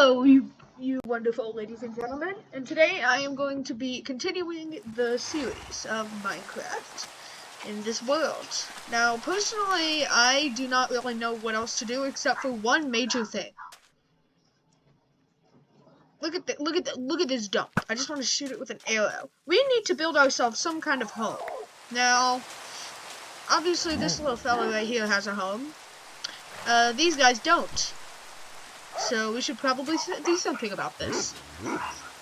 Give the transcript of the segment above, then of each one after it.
Hello, you wonderful ladies and gentlemen, and today I am going to be continuing the series of Minecraft in this world. Now, personally, I do not really know what else to do except for one major thing. Look at this dump. I just want to shoot it with an arrow. We need to build ourselves some kind of home. Now, obviously this little fella right here has a home. These guys don't. So we should probably do something about this.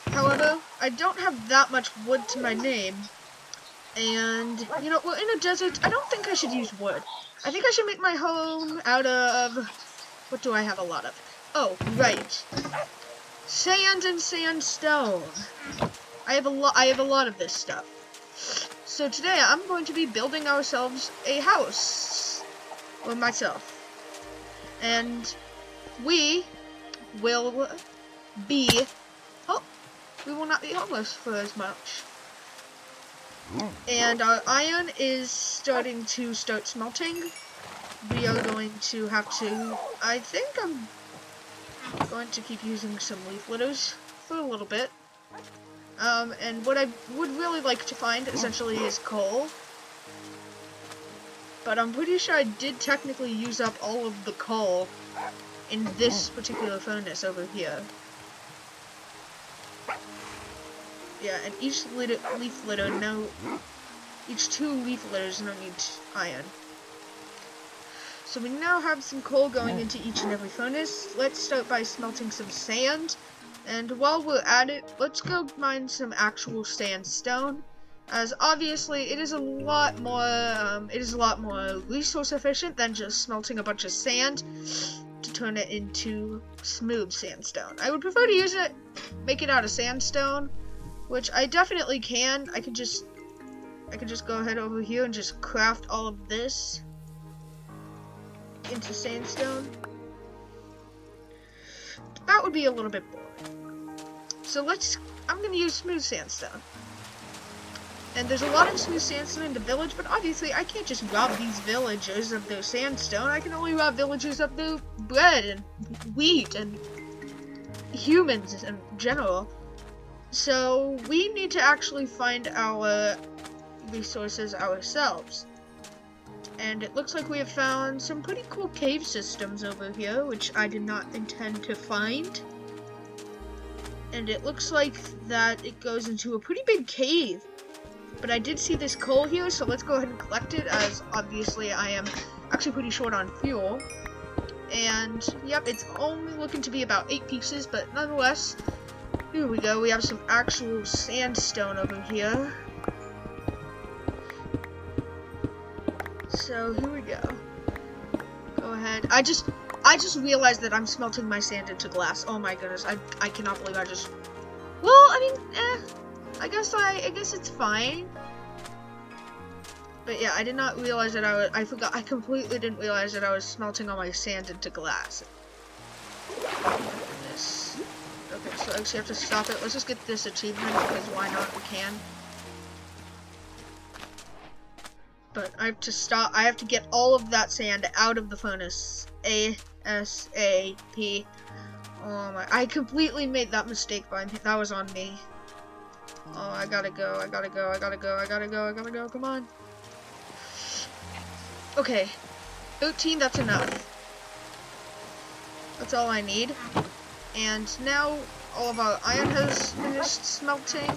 However, I don't have that much wood to my name. And, you know, we're in a desert. I don't think I should use wood. I think I should make my home out of... What do I have a lot of? Oh, right. Sand and sandstone. I have a lot of this stuff. So today I'm going to be building ourselves a house. Or myself. And we will be, we will not be homeless for as much. And our iron is starting to start smelting. We are going to have to, I think I'm going to keep using some leaf litters for a little bit. And what I would really like to find essentially is coal. But I'm pretty sure I did technically use up all of the coal in this particular furnace over here. Yeah, and each leaf litter, each 2 leaf litters now need iron. So we now have some coal going into each and every furnace. Let's start by smelting some sand. And while we're at it, let's go mine some actual sandstone. As obviously, it is a lot more resource efficient than just smelting a bunch of sand to turn it into smooth sandstone. I would prefer to make it out of sandstone, which I definitely can. I could just go ahead over here and just craft all of this into sandstone. That would be a little bit boring. So I'm gonna use smooth sandstone. And there's a lot of smooth sandstone in the village, but obviously I can't just rob these villagers of their sandstone. I can only rob villagers of their bread and wheat and humans in general. So we need to actually find our resources ourselves. And it looks like we have found some pretty cool cave systems over here, which I did not intend to find. And it looks like that it goes into a pretty big cave. But I did see this coal here, so let's go ahead and collect it, as obviously I am actually pretty short on fuel. And, yep, it's only looking to be about 8 pieces, but nonetheless, here we go. We have some actual sandstone over here. So, here we go. Go ahead. I just realized that I'm smelting my sand into glass. Oh my goodness, I cannot believe I just... Well, I mean, I guess it's fine. But yeah, I did not realize that I completely didn't realize that I was smelting all my sand into glass. Goodness. Okay, so I actually have to stop it. Let's just get this achievement, because why not? We can. But I have to stop. I have to get all of that sand out of the furnace. ASAP. Oh my, I completely made that mistake that was on me. Oh, I gotta go, come on. Okay, 13, that's enough. That's all I need. And now, all of our iron has finished smelting.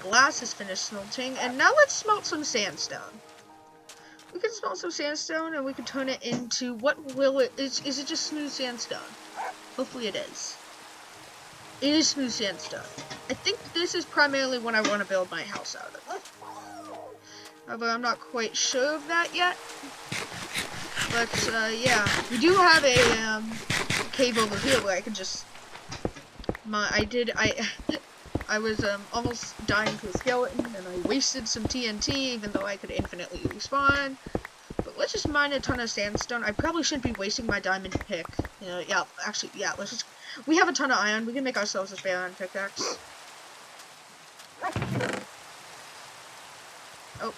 Glass has finished smelting, and now let's smelt some sandstone. We can smelt some sandstone, and we can turn it into, is it just smooth sandstone? Hopefully it is. It is smooth sandstone. I think this is primarily what I want to build my house out of. However, I'm not quite sure of that yet. But, yeah. We do have a, cave over here where I can just... I was, almost dying to a skeleton, and I wasted some TNT, even though I could infinitely respawn. But let's just mine a ton of sandstone. I probably shouldn't be wasting my diamond pick. Yeah, actually, yeah, let's just... We have a ton of iron. We can make ourselves a spare iron pickaxe. Oh,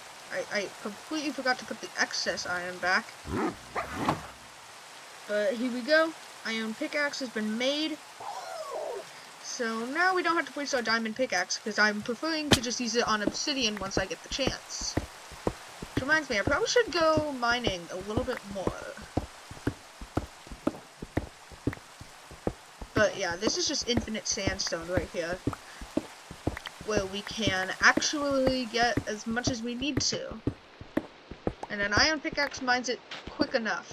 I completely forgot to put the excess iron back. But here we go. iron pickaxe has been made. So now we don't have to waste our diamond pickaxe, because I'm preferring to just use it on obsidian once I get the chance. Which reminds me, I probably should go mining a little bit more. But yeah, this is just infinite sandstone right here, where we can actually get as much as we need to. And an iron pickaxe mines it quick enough.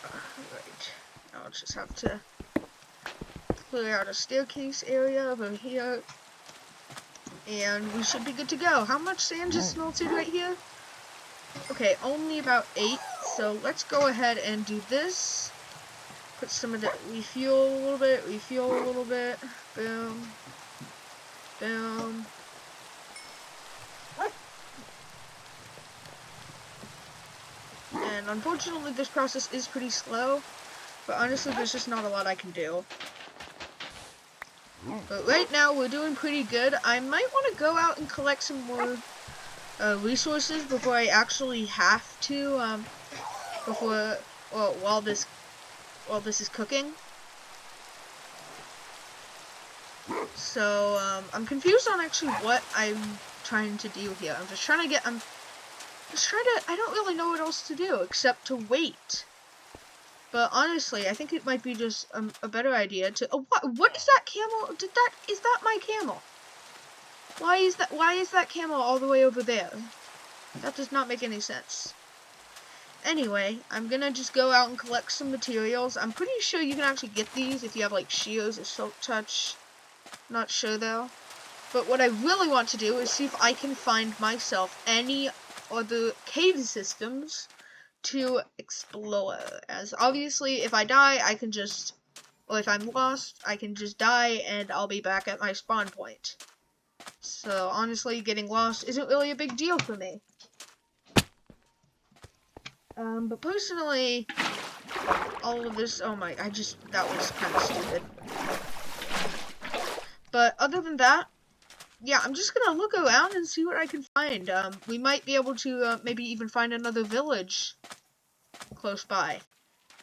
Alright, now I'll just have to clear out a staircase area over here. And we should be good to go. How much sand just smelted right here? Okay, only about 8. So let's go ahead and do this. Put some of that, refuel a little bit, boom, boom. And unfortunately this process is pretty slow, but honestly there's just not a lot I can do. But right now we're doing pretty good. I might want to go out and collect some more resources before I actually have to, while this is cooking. So, I'm confused on actually what I'm trying to do here. I don't really know what else to do except to wait. But honestly, I think it might be just a better idea to, what is that camel? Is that my camel? Why is that camel all the way over there? That does not make any sense. Anyway, I'm gonna just go out and collect some materials. I'm pretty sure you can actually get these if you have like shears or silk touch. Not sure though. But what I really want to do is see if I can find myself any other cave systems to explore. As obviously, if I die, I can just, or if I'm lost, I can just die and I'll be back at my spawn point. So honestly, getting lost isn't really a big deal for me. But personally, all of this, that was kind of stupid. But other than that, yeah, I'm just gonna look around and see what I can find. We might be able to, maybe even find another village close by.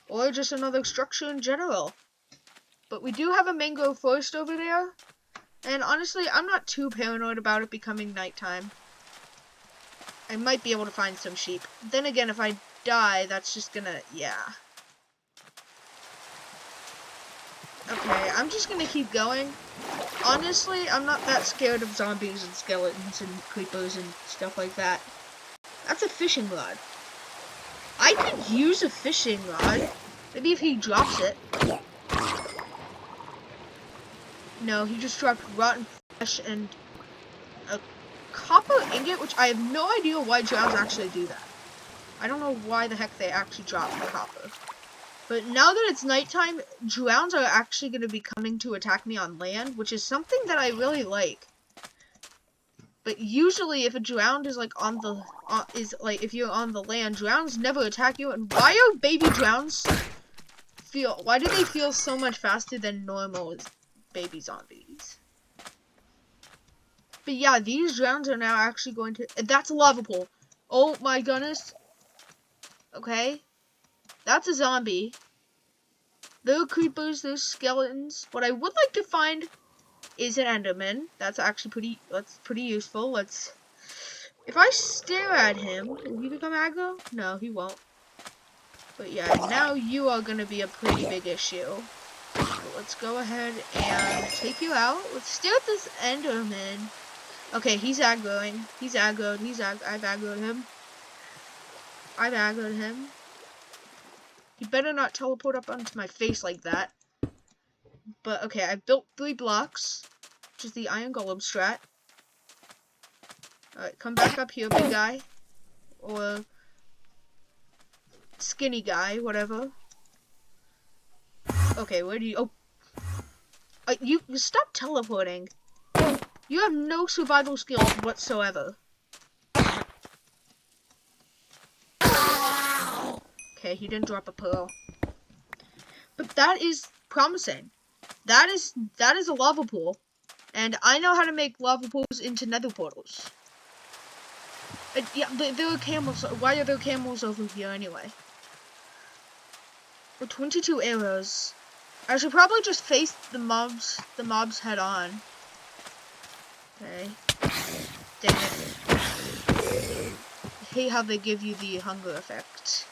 Or just another structure in general. But we do have a mangrove forest over there. And honestly, I'm not too paranoid about it becoming nighttime. I might be able to find some sheep. Then again, if I die, that's just gonna, yeah. Okay, I'm just gonna keep going. Honestly, I'm not that scared of zombies and skeletons and creepers and stuff like that. That's a fishing rod. I could use a fishing rod. Maybe if he drops it. No, he just dropped rotten flesh and a copper ingot, which I have no idea why drowns actually do that. I don't know why the heck they actually drop the copper. But now that it's nighttime, drowns are actually going to be coming to attack me on land, which is something that I really like. But usually, if a drowned is like if you're on the land, drowns never attack you. And why are baby drowns why do they feel so much faster than normal baby zombies? But yeah, these drowns are now actually going to, that's a lava pool. Oh my goodness. Okay. That's a zombie. There are creepers, there's skeletons. What I would like to find is an enderman. That's actually pretty useful. If I stare at him, will he become aggro? No, he won't. But yeah, now you are gonna be a pretty big issue. So let's go ahead and take you out. Let's stare at this enderman. Okay, he's aggroing. He's aggroed. I've aggroed him. I've aggroed him. He better not teleport up onto my face like that. But okay, I built 3 blocks, which is the iron golem strat. Alright, come back up here, big guy. Or skinny guy, whatever. Okay, where do you... Oh! You stop teleporting. You have no survival skills whatsoever. Okay, he didn't drop a pearl. But that is promising. That is a lava pool. And I know how to make lava pools into nether portals. Yeah, there are camels. Why are there camels over here anyway? With 22 arrows. I should probably just face the mobs head on. Okay. Dang it. I hate how they give you the hunger effect.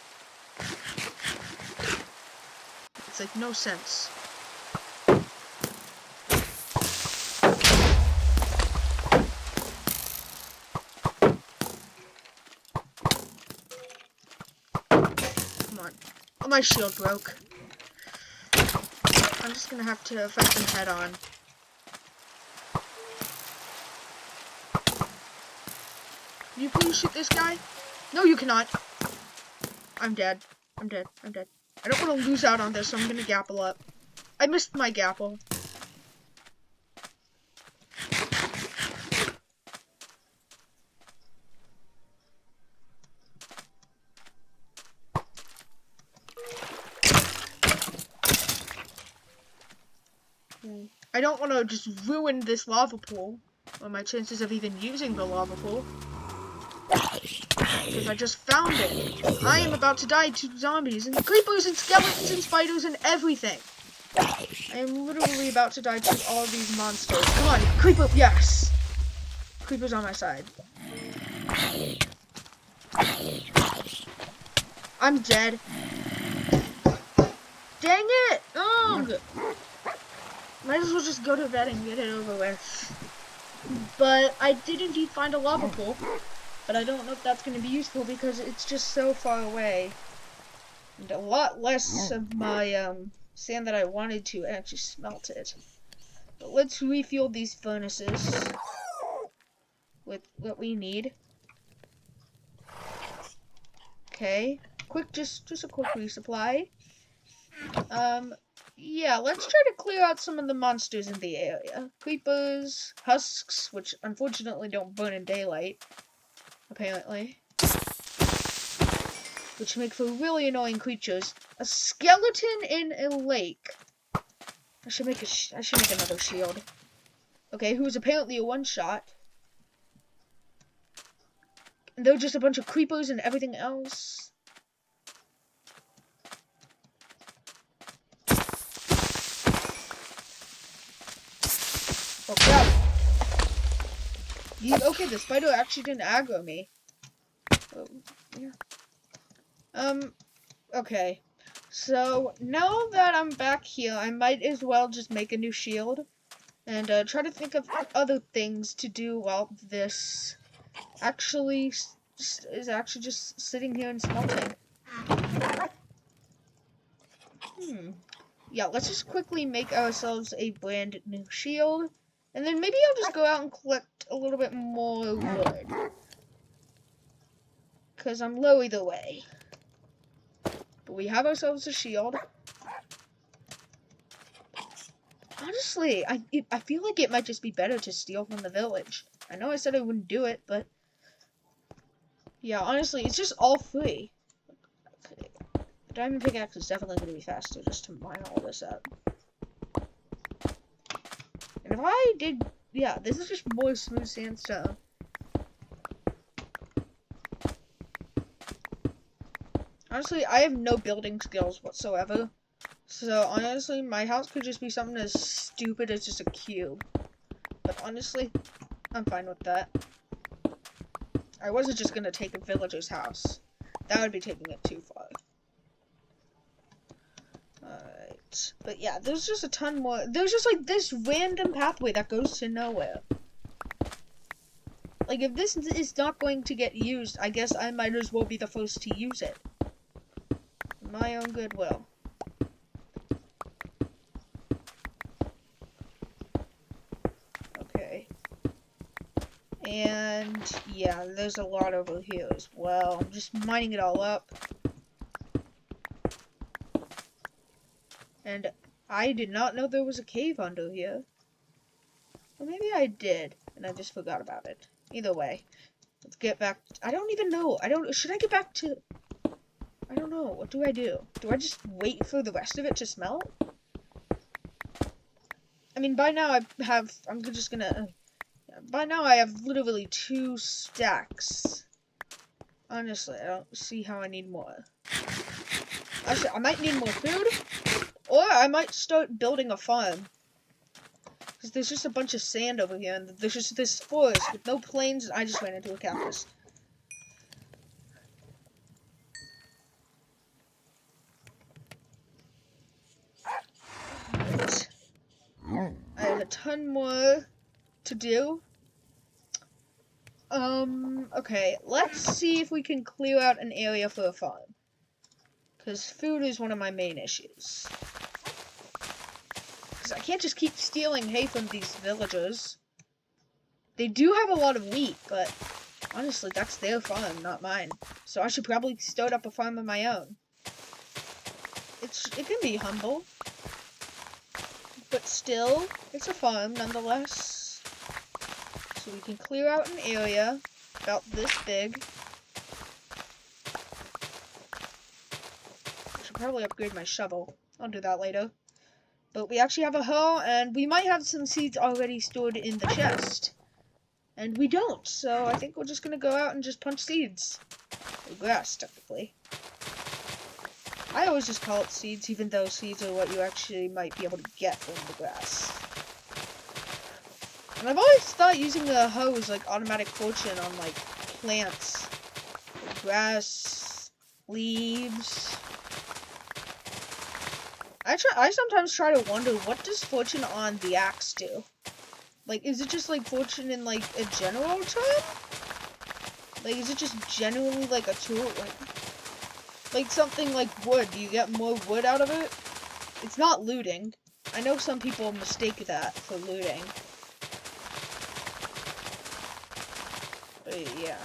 It's like no sense. Come on. Oh, my shield broke. I'm just gonna have to fight them head on. Can you please shoot this guy? No, you cannot. I'm dead. I'm dead. I'm dead. I don't want to lose out on this, so I'm gonna gapple up. I missed my gapple. I don't want to just ruin this lava pool, or my chances of even using the lava pool. Because I just found it. I am about to die to zombies, and creepers, and skeletons, and spiders, and everything. I am literally about to die to all of these monsters. Come on, creeper, yes! Creeper's on my side. I'm dead. Dang it! Ugh! Might as well just go to bed and get it over with. But I did indeed find a lava pool. But I don't know if that's going to be useful because it's just so far away. And a lot less of my sand that I wanted to actually smelt it. But let's refuel these furnaces with what we need. Okay. Just a quick resupply. Yeah, let's try to clear out some of the monsters in the area. Creepers, husks, which unfortunately don't burn in daylight, apparently. Which make for really annoying creatures. A skeleton in a lake. I should make another shield. Okay, who is apparently a one-shot. And they're just a bunch of creepers and everything else. Oh crap. Okay, the spider actually didn't aggro me. Oh, yeah. Okay. So, now that I'm back here, I might as well just make a new shield. And try to think of other things to do while this actually is actually just sitting here and smelting. Yeah, let's just quickly make ourselves a brand new shield. And then maybe I'll just go out and collect a little bit more wood. Because I'm low either way. But we have ourselves a shield. Honestly, I feel like it might just be better to steal from the village. I know I said I wouldn't do it, but... yeah, honestly, it's just all free. Okay. The diamond pickaxe is definitely going to be faster just to mine all this up. And if I did... yeah, this is just more smooth sandstone. Honestly, I have no building skills whatsoever. So, honestly, my house could just be something as stupid as just a cube. But honestly, I'm fine with that. I wasn't just gonna take a villager's house. That would be taking it too far. Alright. But yeah, there's just a ton more. There's just like this random pathway that goes to nowhere. Like, if this is not going to get used, I guess I might as well be the first to use it. My own goodwill. Okay. And yeah, there's a lot over here as well. I'm just mining it all up. And I did not know there was a cave under here. Or maybe I did, and I just forgot about it. Either way, let's get back. I don't even know. Should I get back to... I don't know. What do I do? Do I just wait for the rest of it to smelt? I mean, by now I'm just gonna... by now I have literally 2 stacks Honestly, I don't see how I need more. Actually, I might need more food, or I might start building a farm. Because there's just a bunch of sand over here, and there's just this forest with no plains, and I just ran into a cactus. Right. I have a ton more to do. Okay, let's see if we can clear out an area for a farm. Because food is one of my main issues. Because I can't just keep stealing hay from these villagers. They do have a lot of wheat, but honestly, that's their farm, not mine. So I should probably start up a farm of my own. It can be humble, but still, it's a farm nonetheless. So we can clear out an area about this big. I should probably upgrade my shovel. I'll do that later. But we actually have a hoe, and we might have some seeds already stored in the chest. And we don't, so I think we're just gonna go out and just punch seeds. Or grass, technically. I always just call it seeds, even though seeds are what you actually might be able to get from the grass. And I've always thought using the hoe was like automatic fortune on like plants, like grass, leaves. I sometimes try to wonder, what does fortune on the axe do? Like, is it just like fortune in like a general term? Like, is it just generally like a tool? Like something like wood, do you get more wood out of it? It's not looting. I know some people mistake that for looting. But yeah.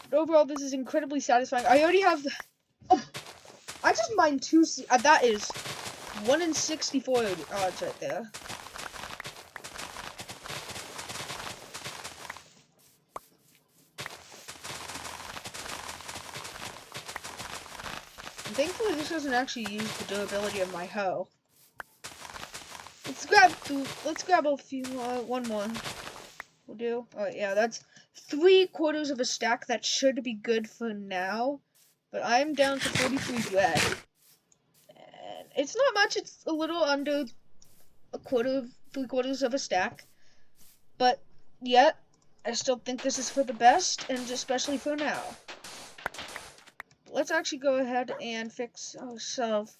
But overall, this is incredibly satisfying. I already have... Oh! I just mined 2 that is 1 in 64 odds right there. Thankfully, this doesn't actually use the durability of my hoe. Let's grab a few more. One more. We'll do. Oh yeah, that's 3/4 of a stack. That should be good for now. But I'm down to 43 bread. And it's not much. It's a little under 3/4 of a stack. But yet, I still think this is for the best, and especially for now. Let's actually go ahead and fix ourselves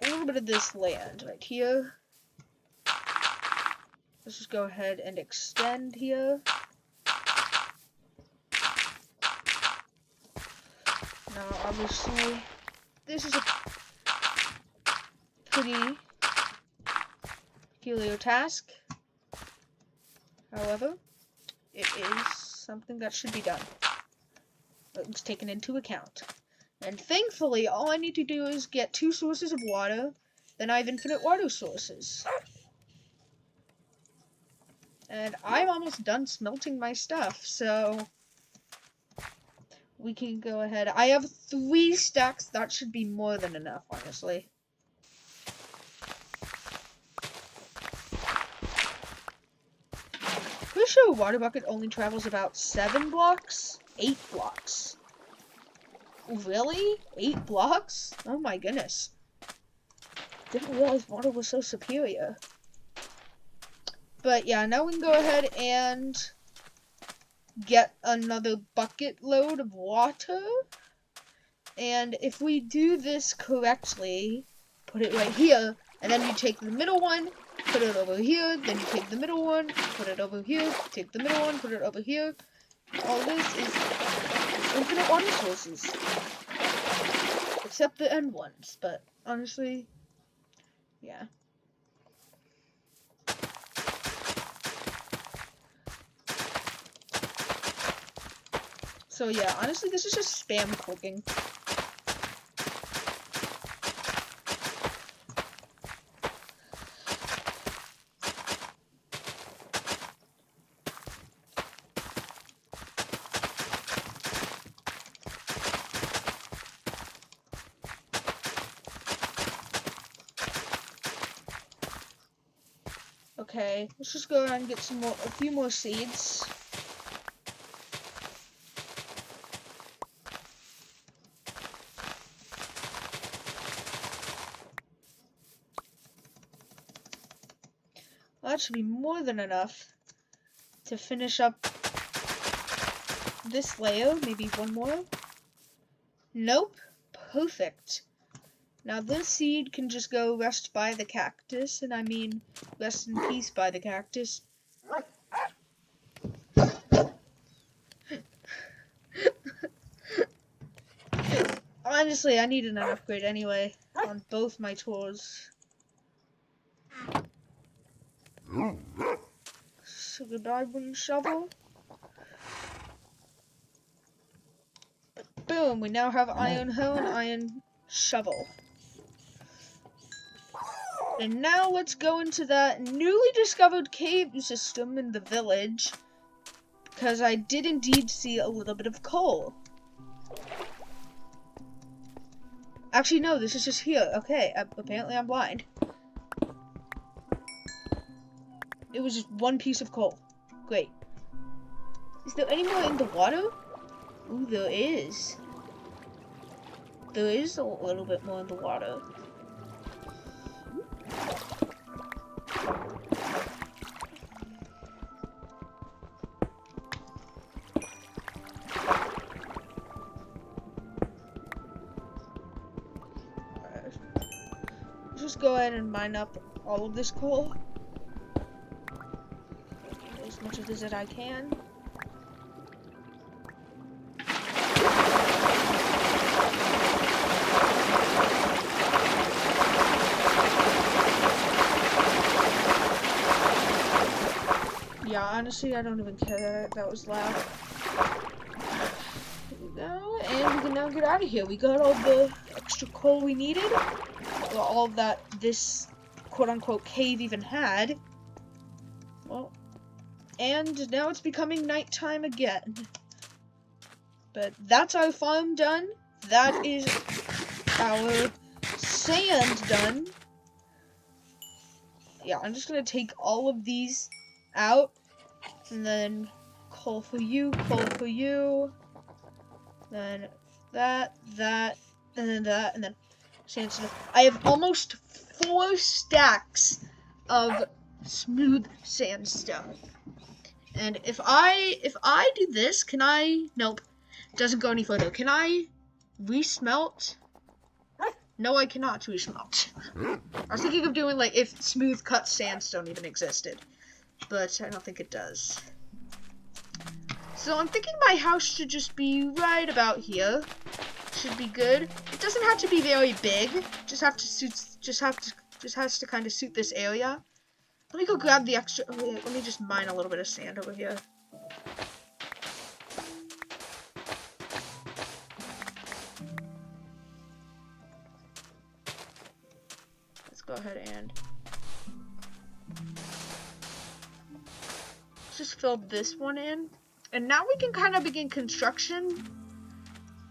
a little bit of this land right here. Let's just go ahead and extend here. Now, obviously, this is a pretty peculiar task. However, it is something that should be done. It's taken into account. And thankfully, all I need to do is get 2 sources of water, then I have infinite water sources. And I'm almost done smelting my stuff, so we can go ahead. I have 3 stacks. That should be more than enough, honestly. Pretty sure a water bucket only travels about 7 blocks? 8 blocks. Really? 8 blocks? Oh my goodness. Didn't realize water was so superior. But yeah, now we can go ahead and get another bucket load of water. And if we do this correctly, put it right here, and then you take the middle one, put it over here, then you take the middle one, put it over here, take the middle one, put it over here. All this is infinite water sources. Except the end ones, but honestly, yeah. So yeah, honestly, this is just spam cooking. Okay, let's just go ahead and get a few more seeds. Well, that should be more than enough to finish up this layer. Maybe one more. Nope. Perfect. Now this seed can just go rest by the cactus, and I mean rest in peace by the cactus. Honestly, I needed an upgrade anyway on both my tools. So goodbye, wooden shovel. Boom, we now have iron hoe and iron shovel. And now let's go into that newly discovered cave system in the village, because I did indeed see a little bit of coal. Actually, no, this is just here. Okay, apparently I'm blind. It was just one piece of coal. Great. Is there any more in the water? Ooh, there is. There is a little bit more in the water. Just go ahead and mine up all of this coal. As much of this as I can. Yeah, honestly, I don't even care that that was loud. Here we go, and we can now get out of here. We got all the extra coal we needed. Well, all that this quote-unquote cave even had. Well, and now it's becoming nighttime again. But that's our farm done. That is our sand done. Yeah, I'm just gonna take all of these out, and then coal for you, then that, and then that, and then sandstone. I have almost 4 stacks of smooth sandstone. And if I do this, can I? Nope. Doesn't go any further. Can I resmelt? No, I cannot resmelt. I was thinking of doing like if smooth cut sandstone even existed, but I don't think it does. So I'm thinking my house should just be right about here. Should be good. It doesn't have to be very big. Just has to kind of suit this area. Let me go grab the extra. Oh, wait, let me just mine a little bit of sand over here. Let's go ahead and just fill this one in, and now we can kind of begin construction.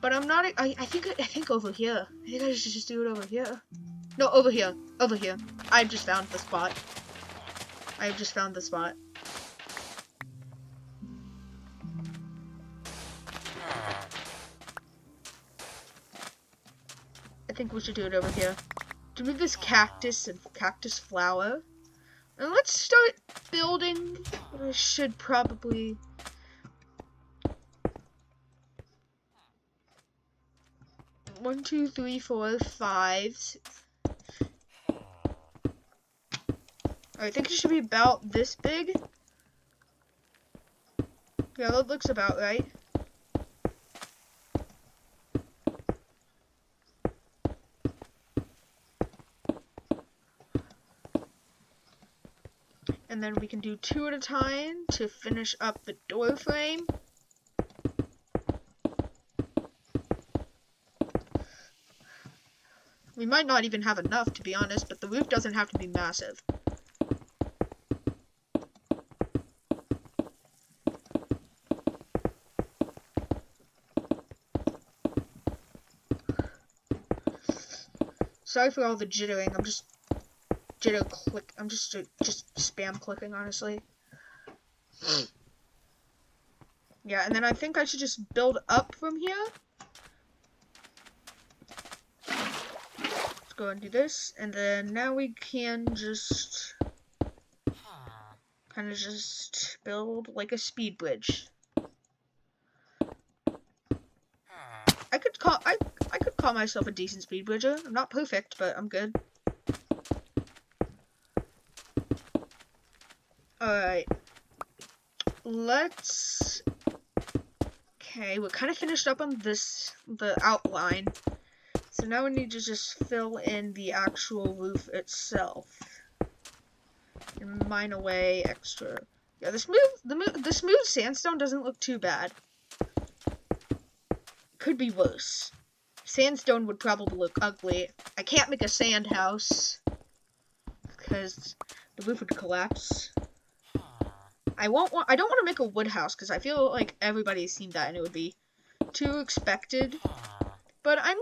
But I'm not. I think over here. I think I should just do it over here. No, over here. Over here. I've just found the spot. I think we should do it over here. To move this cactus and cactus flower. And let's start building. I should probably. One, 2, 3, 4, 5. I think it should be about this big. Yeah, that looks about right. And then we can do 2 at a time to finish up the door frame. We might not even have enough, to be honest, but the roof doesn't have to be massive. Sorry for all the jittering, I'm just jitter click. I'm just spam clicking, honestly. Yeah, and then I think I should just build up from here. Let's go and do this, and then now we can just kind of just build like a speed bridge. I could call myself a decent speed bridger. I'm not perfect, but I'm good. Alright. Okay, we're kind of finished up on the outline. So now we need to just fill in the actual roof itself. And mine away extra. Yeah, the smooth sandstone doesn't look too bad. Could be worse. Sandstone would probably look ugly. I can't make a sand house because the roof would collapse. I don't want to make a wood house because I feel like everybody's seen that and it would be too expected. But I'm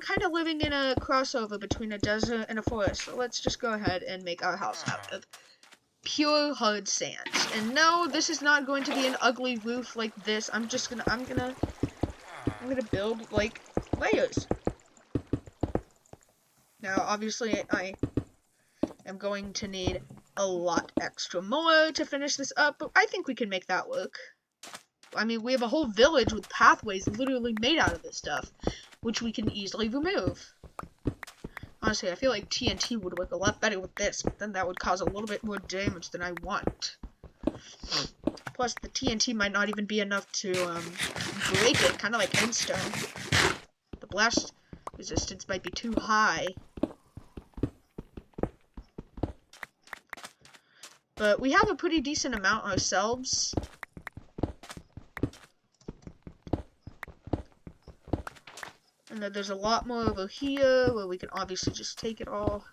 kind of living in a crossover between a desert and a forest. So let's just go ahead and make our house out of pure hard sand. And no, this is not going to be an ugly roof like this. I'm gonna build like layers. Now, obviously, I am going to need a lot extra more to finish this up, but I think we can make that work. I mean, we have a whole village with pathways literally made out of this stuff, which we can easily remove. Honestly, I feel like TNT would work a lot better with this, but then that would cause a little bit more damage than I want. Plus, the TNT might not even be enough to break it, kind of like endstone. The blast resistance might be too high. But we have a pretty decent amount ourselves. And then there's a lot more over here where we can obviously just take it all.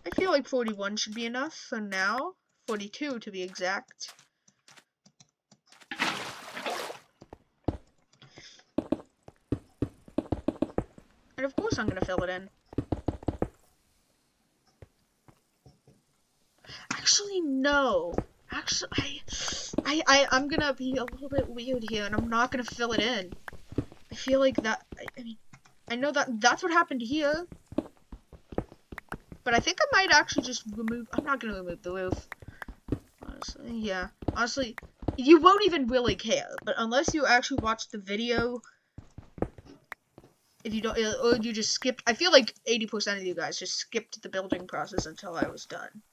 I feel like 41 should be enough for now. 42 to be exact. And of course I'm gonna fill it in. Actually, no. Actually, I'm gonna be a little bit weird here, and I'm not gonna fill it in. I feel like that. I mean, I know that's what happened here, but I think I might actually just remove. I'm not gonna remove the roof. Honestly, yeah. Honestly, you won't even really care. But unless you actually watch the video, if you don't, or you just skipped. I feel like 80% of you guys just skipped the building process until I was done.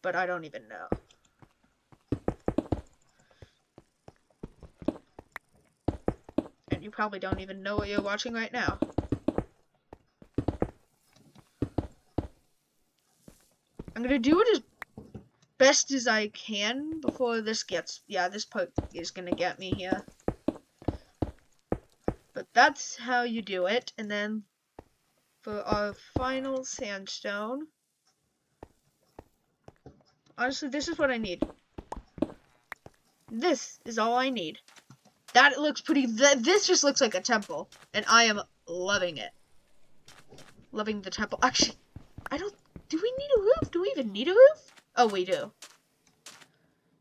But I don't even know. And you probably don't even know what you're watching right now. I'm gonna do it as best as I can before this gets... Yeah, this part is gonna get me here. But that's how you do it. And then for our final sandstone... Honestly, this is what I need. This is all I need. That looks pretty... This just looks like a temple. And I am loving it. Loving the temple. Actually, I don't... Do we need a roof? Do we even need a roof? Oh, we do.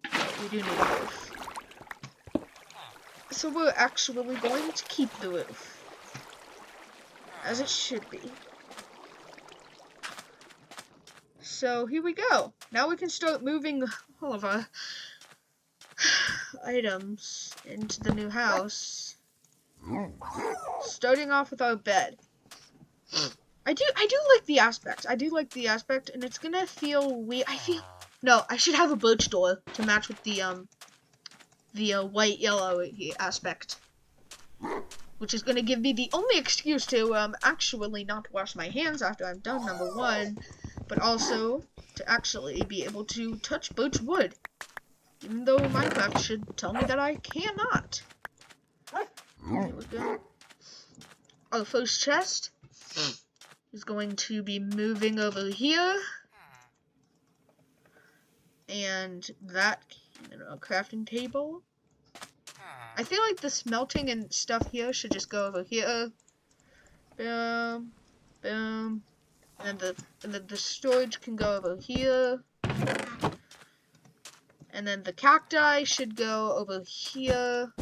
We do need a roof. So we're actually going to keep the roof. As it should be. So here we go. Now we can start moving all of our items into the new house. Starting off with our bed. I do like the aspect. I do like the aspect, and it's gonna feel weird. No, I should have a birch door to match with the white yellow aspect, which is gonna give me the only excuse to actually not wash my hands after I'm done. Number one, but also to actually be able to touch birch wood, even though Minecraft should tell me that I cannot. There we go. Our first chest is going to be moving over here, and that, crafting table. I feel like the smelting and stuff here should just go over here, Boom. Boom. And then the storage can go over here. And then the cacti should go over here.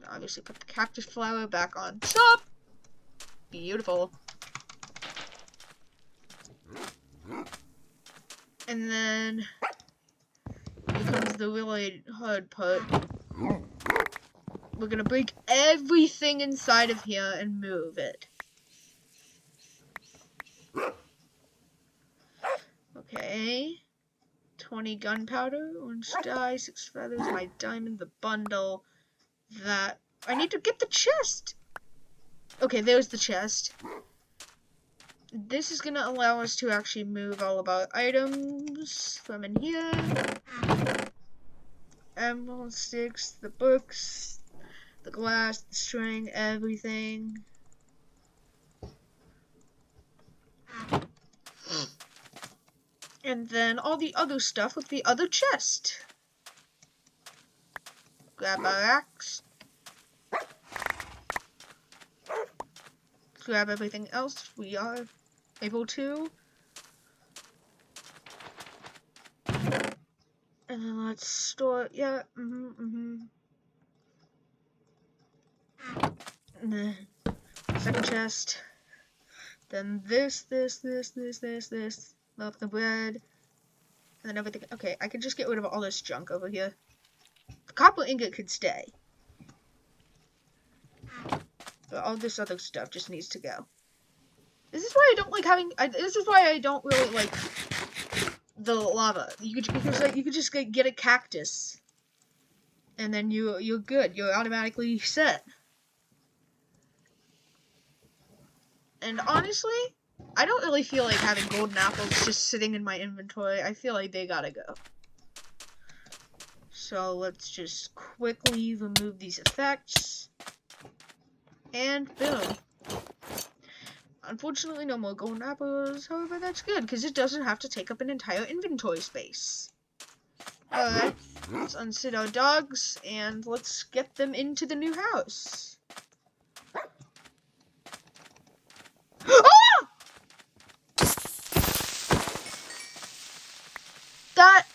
Obviously put the cactus flower back on top. Beautiful. And then here comes the really hard part. We're gonna break everything inside of here and move it. Okay. 20 gunpowder, orange dye, 6 feathers, my diamond, the bundle. That. I need to get the chest! Okay, there's the chest. This is gonna allow us to actually move all of our items from in here. Emerald sticks, the books, the glass, the string, everything. And then all the other stuff with the other chest. Grab our axe. Grab everything else we are able to. And then let's store, yeah, And then second chest. Then this. Love the bread. And then everything. Okay, I can just get rid of all this junk over here. The copper ingot could stay. But all this other stuff just needs to go. This is why I don't like having. This is why I don't really like the lava. You could just get a cactus, and then you're good. You're automatically set. And honestly, I don't really feel like having golden apples just sitting in my inventory. I feel like they gotta go. So let's just quickly remove these effects. And boom. Unfortunately, no more golden apples. However, that's good, because it doesn't have to take up an entire inventory space. Alright, let's unsit our dogs, and let's get them into the new house. Ah! That...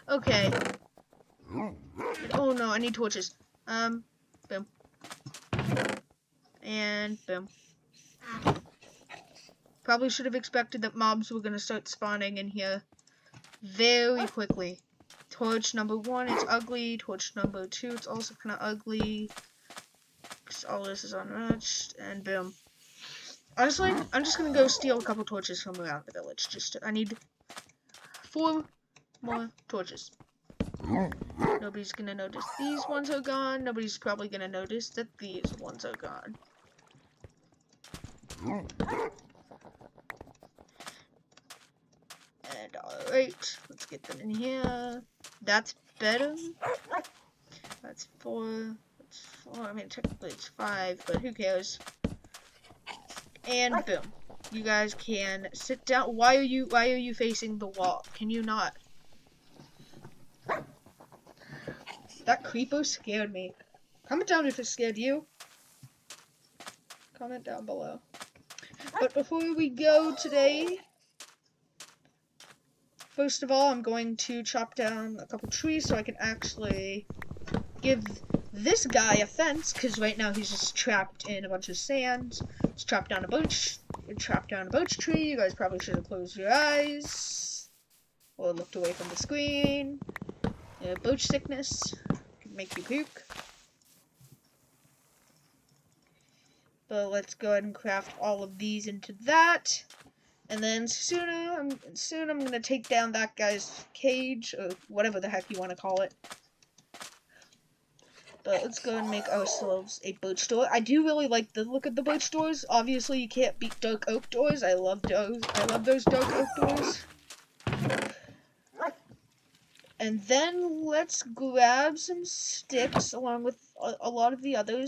Okay. Oh no, I need torches. Boom. And boom. Probably should have expected that mobs were gonna start spawning in here very quickly. Torch number 1, it's ugly. Torch number 2, it's also kind of ugly. Because all this is unmatched. And boom. Honestly, I'm just gonna go steal a couple torches from around the village. I need 4 more torches. Nobody's gonna notice these ones are gone. Nobody's probably gonna notice that these ones are gone. And alright, let's get them in here. That's better. That's 4. That's 4. I mean, technically it's 5, but who cares? And boom. You guys can sit down. Why are you facing the wall? Can you not? That creeper scared me. Comment down if it scared you. Comment down below. But before we go today, first of all, I'm going to chop down a couple trees so I can actually give this guy a fence, because right now he's just trapped in a bunch of sand. Let's chop down a birch tree. You guys probably should have closed your eyes or looked away from the screen. Birch sickness can make you puke. But let's go ahead and craft all of these into that. And then soon I'm gonna take down that guy's cage, or whatever the heck you want to call it. But let's go and make ourselves a birch door. I do really like the look of the birch doors. Obviously, you can't beat dark oak doors. I love those. I love those dark oak doors. And then let's grab some sticks along with a lot of other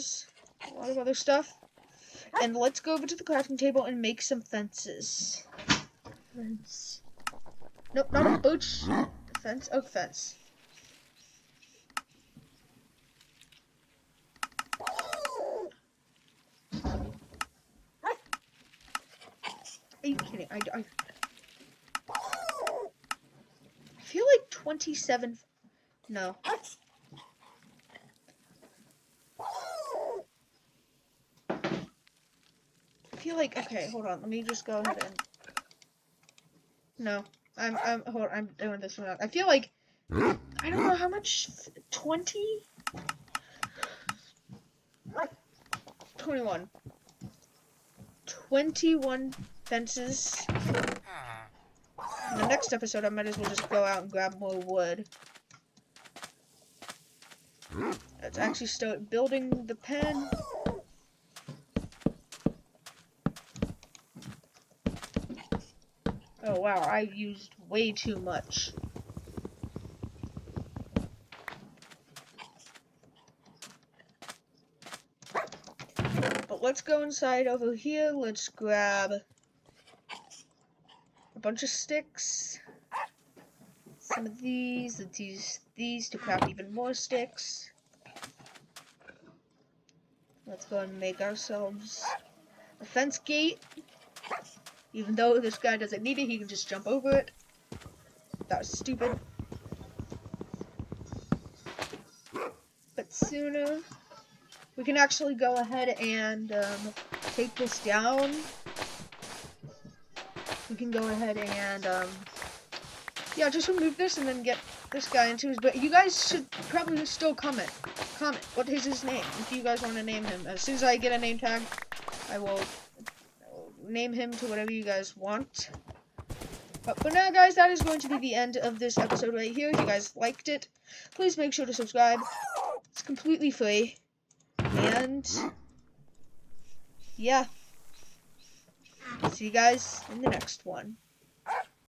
stuff. And let's go over to the crafting table and make some fences. Fence. Nope, not a birch fence. Oak fence. you kidding? I feel like 27. No. I feel like, okay, hold on. Let me just go ahead and. No, hold on, I'm doing this wrong. I feel like I don't know how much. 20. 21. 21 fences. In the next episode, I might as well just go out and grab more wood. Let's actually start building the pen. Oh wow, I used way too much. But let's go inside over here. Let's grab a bunch of sticks. Some of these, let's use these to craft even more sticks. Let's go and make ourselves a fence gate. Even though this guy doesn't need it, he can just jump over it. That was stupid. But sooner, we can actually go ahead and take this down. We can go ahead and, yeah, just remove this and then get this guy into his... But you guys should probably still comment. What is his name, if you guys want to name him. As soon as I get a name tag, I will name him to whatever you guys want. But for now, guys, that is going to be the end of this episode right here. If you guys liked it, please make sure to subscribe. It's completely free. And, yeah. See you guys in the next one.